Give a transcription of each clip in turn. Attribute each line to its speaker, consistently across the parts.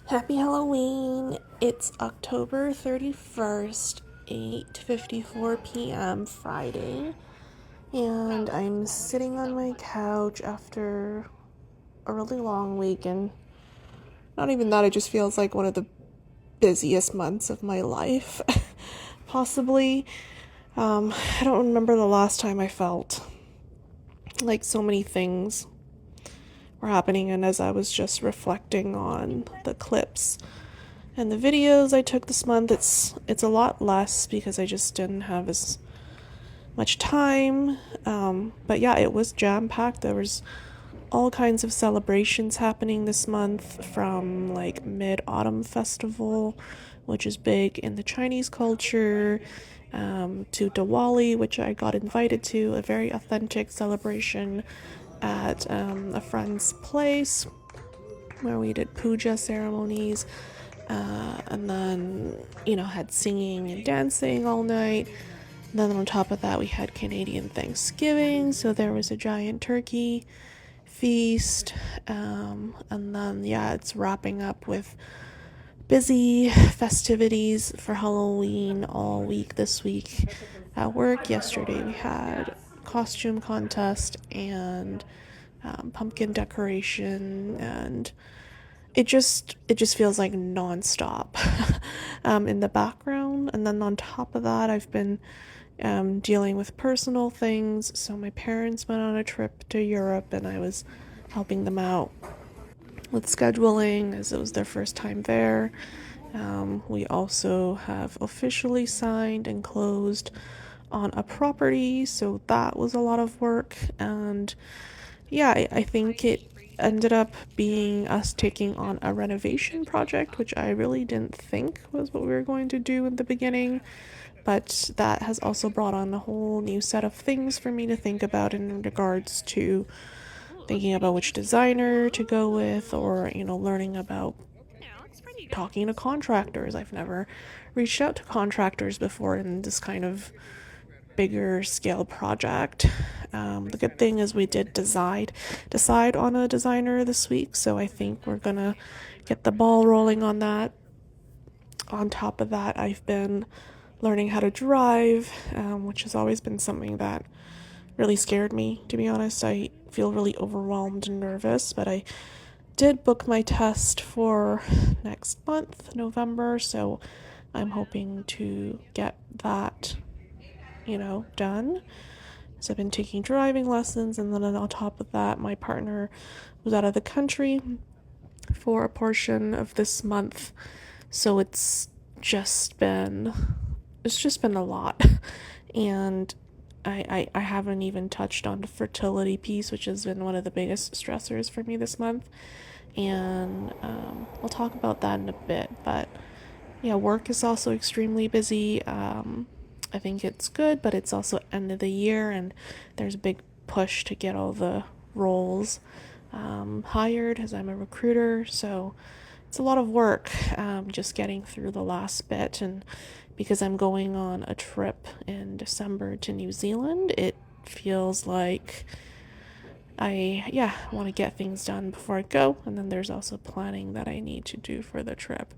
Speaker 1: Happy Halloween! It's October 31st, 8:54 p.m. Friday, and I'm sitting on my couch after a really long week, and not even that, it just feels like one of the busiest months of my life, possibly. I don't remember the last time I felt like so many things were happening, and as I was just reflecting on the clips and the videos I took this month, it's a lot less because I just didn't have as much time. But yeah, it was jam packed. There was all kinds of celebrations happening this month, from like Mid Autumn Festival, which is big in the Chinese culture, to Diwali, which I got invited to, a very authentic celebration at a friend's place where we did puja ceremonies, and then, had singing and dancing all night. And then on top of that, we had Canadian Thanksgiving, so there was a giant turkey feast. And then, yeah, it's wrapping up with busy festivities for Halloween all week this week. At work yesterday, we had costume contest and pumpkin decoration, and it just feels like nonstop in the background. And then on top of that, I've been dealing with personal things. So my parents went on a trip to Europe, and I was helping them out with scheduling as it was their first time there. We also have officially signed and closed on a property, so that was a lot of work. And yeah, I think it ended up being us taking on a renovation project, which I really didn't think was what we were going to do in the beginning. But that has also brought on a whole new set of things for me to think about in regards to thinking about which designer to go with, or, learning about talking to contractors. I've never reached out to contractors before in this kind of bigger scale project. The good thing is we did decide on a designer this week, so I think we're gonna get the ball rolling on that. On top of that, I've been learning how to drive, which has always been something that really scared me, to be honest. I feel really overwhelmed and nervous, but I did book my test for next month, November, so I'm hoping to get that, done. So I've been taking driving lessons, and then on top of that, my partner was out of the country for a portion of this month. So it's just been a lot. And I haven't even touched on the fertility piece, which has been one of the biggest stressors for me this month. And I'll talk about that in a bit. But yeah, work is also extremely busy. I think it's good, but it's also end of the year, and there's a big push to get all the roles hired, as I'm a recruiter. So it's a lot of work, just getting through the last bit. And because I'm going on a trip in December to New Zealand, it feels like I want to get things done before I go. And then there's also planning that I need to do for the trip.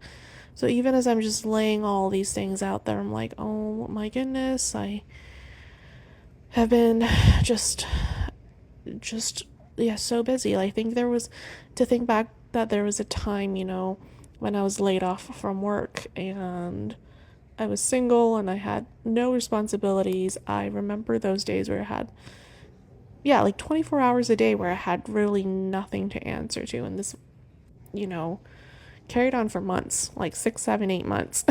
Speaker 1: So even as I'm just laying all these things out there, I'm like, oh my goodness, I have been just yeah, so busy. I think to think back, that there was a time, when I was laid off from work and I was single and I had no responsibilities. I remember those days where I had, yeah, like 24 hours a day where I had really nothing to answer to. And this, you know, carried on for months, like 6, 7, 8 months.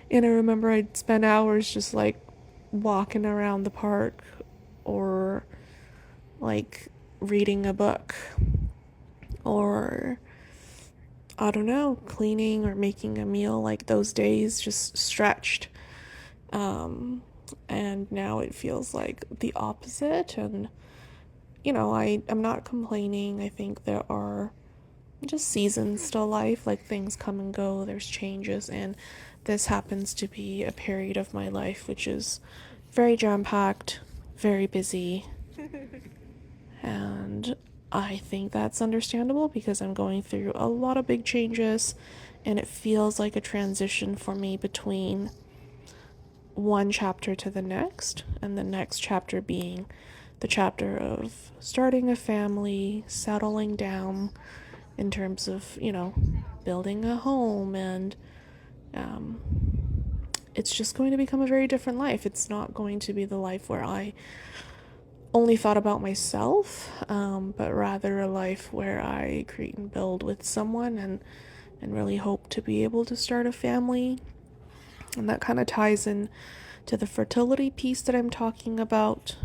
Speaker 1: And I remember I'd spend hours just like walking around the park, or like reading a book, or I don't know, cleaning or making a meal. Like those days just stretched. And now it feels like the opposite. And, I'm not complaining. I think there are just seasons to life, like things come and go, there's changes. And this happens to be a period of my life which is very jam packed, very busy, and I think that's understandable because I'm going through a lot of big changes and it feels like a transition for me between one chapter to the next, and the next chapter being the chapter of starting a family, settling down in terms of, building a home, and um, it's just going to become a very different life. It's not going to be the life where I only thought about myself, but rather a life where I create and build with someone and really hope to be able to start a family. And that kind of ties in to the fertility piece that I'm talking about.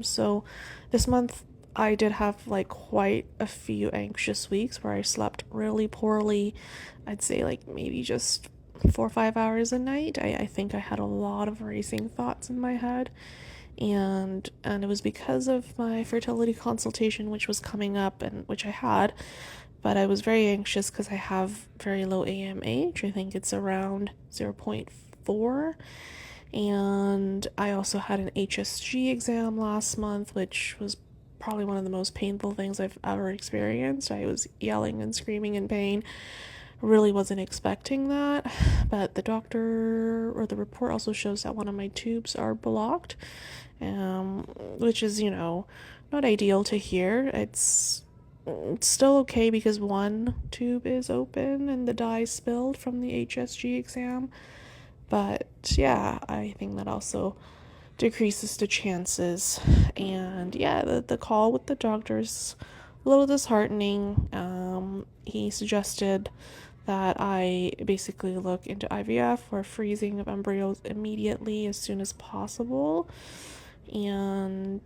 Speaker 1: So this month I did have like quite a few anxious weeks where I slept really poorly. I'd say like maybe just 4 or 5 hours a night. I think I had a lot of racing thoughts in my head. And it was because of my fertility consultation, which was coming up, and which I had, but I was very anxious because I have very low AMH. I think it's around 0.4. And I also had an HSG exam last month, which was probably one of the most painful things I've ever experienced. I was yelling and screaming in pain. Really wasn't expecting that, but the doctor or the report also shows that one of my tubes are blocked, which is, not ideal to hear. It's still okay because one tube is open and the dye spilled from the HSG exam. But yeah, I think that also decreases the chances. And yeah, the call with the doctor is a little disheartening. He suggested that I basically look into IVF or freezing of embryos immediately as soon as possible. And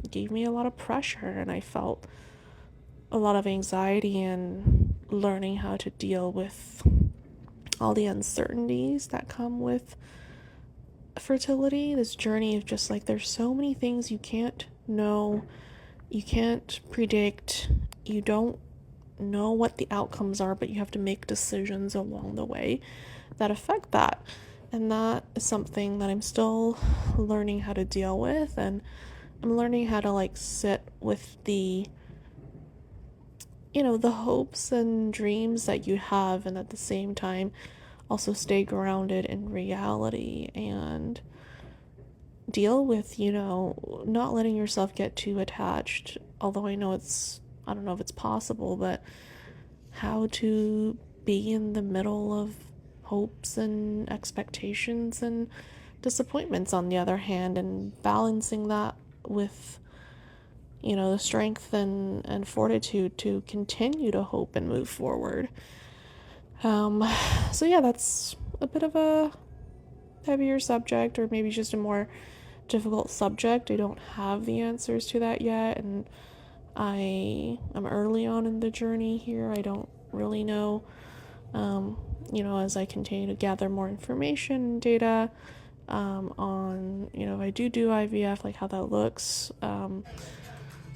Speaker 1: gave me a lot of pressure, and I felt a lot of anxiety in learning how to deal with all the uncertainties that come with fertility. This journey of just like, there's so many things you can't know, you can't predict, you don't know what the outcomes are, but you have to make decisions along the way that affect that. And that is something that I'm still learning how to deal with, and I'm learning how to like sit with the the hopes and dreams that you have, and at the same time also stay grounded in reality and deal with, not letting yourself get too attached. Although I don't know if it's possible, but how to be in the middle of hopes and expectations and disappointments on the other hand, and balancing that with the strength and fortitude to continue to hope and move forward. So yeah, that's a bit of a heavier subject, or maybe just a more difficult subject. I don't have the answers to that yet, and I am early on in the journey here. I don't really know. As I continue to gather more information and data on, if I do IVF, like how that looks,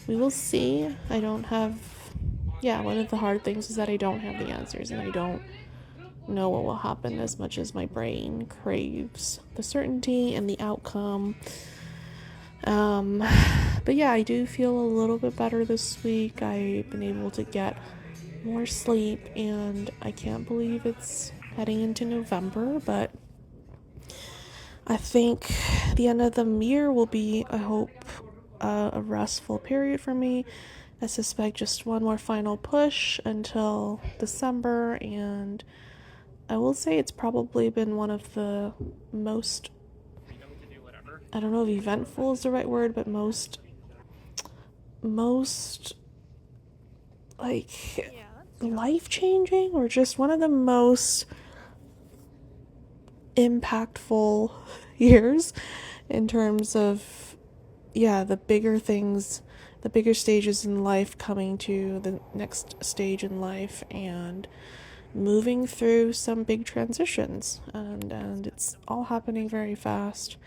Speaker 1: we will see. I don't have, one of the hard things is that I don't have the answers, and I don't know what will happen as much as my brain craves the certainty and the outcome. But yeah, I do feel a little bit better this week. I've been able to get more sleep, and I can't believe it's heading into November, but I think the end of the year will be, I hope, a restful period for me. I suspect just one more final push until December, and I will say it's probably been one of the most, I don't know if eventful is the right word, but most like life-changing, or just one of the most impactful years in terms of the bigger things, the bigger stages in life, coming to the next stage in life and moving through some big transitions, and it's all happening very fast,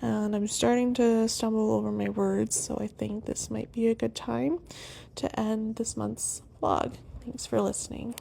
Speaker 1: and I'm starting to stumble over my words, so I think this might be a good time to end this month's vlog. Thanks for listening.